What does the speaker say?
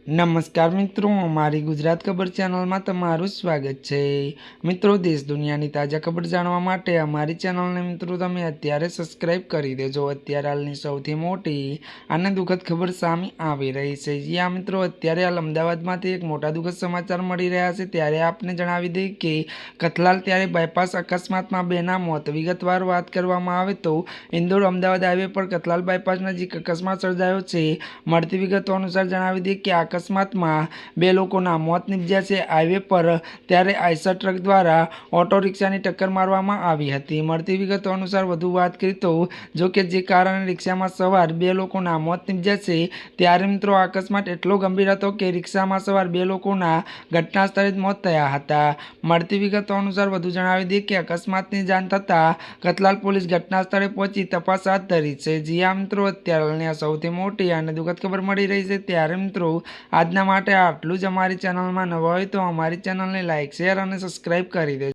નમસ્કાર મિત્રો, અમારી ગુજરાત ખબર ચેનલમાં તમારું સ્વાગત છે। મિત્રો, દેશ દુનિયાની તાજા ખબર જાણવા માટે અમારી ચેનલને મિત્રો તમે અત્યારે સબસ્ક્રાઇબ કરી દેજો। અત્યારે હાલની સૌથી મોટી અને દુઃખદ ખબર સામે આવી રહી છે। જ્યાં મિત્રો અત્યારે હાલ અમદાવાદમાંથી એક મોટા દુઃખદ સમાચાર મળી રહ્યા છે। ત્યારે આપને જણાવી દઈએ કે કથલાલ ત્યારે બાયપાસ અકસ્માતમાં બેના મોત। વિગતવાર વાત કરવામાં આવે તો ઇન્દોર અમદાવાદ હાઈવે પર કથલાલ બાયપાસ નજીક અકસ્માત સર્જાયો છે। મળતી વિગતો અનુસાર જણાવી દઈએ કે અકસ્માતમાં બે લોકોના મોત નિપજ્યા છે। હાઈવે પર ત્યારે આઈસર ટ્રક દ્વારા ઓટો રિક્ષાની ટક્કર મારવામાં આવી હતી। મળતી વિગતો અનુસાર વધુ વાત કરીએ તો જો કે જે કારણે રિક્ષામાં સવાર બે લોકોના મોત નિપજ્યા છે। ત્યારે મિત્રો આ અકસ્માત એટલો ગંભીર હતો કે રિક્ષામાં સવાર બે લોકોના ઘટના સ્થળે જ મોત થયા હતા। મળતી વિગતો અનુસાર વધુ જણાવી દઈએ કે અકસ્માતની જાણ થતાં કથલાલ પોલીસ ઘટના સ્થળે પહોંચી તપાસ હાથ ધરી છે। જ્યાં મિત્રો અત્યારે સૌથી મોટી અને દુઃખદ ખબર મળી રહી છે। ત્યારે મિત્રો આજના માટે આટલું જ। અમારી ચેનલમાં નવા હોય તો અમારી ચેનલને લાઇક, શેર અને સબસ્ક્રાઇબ કરી દેજો।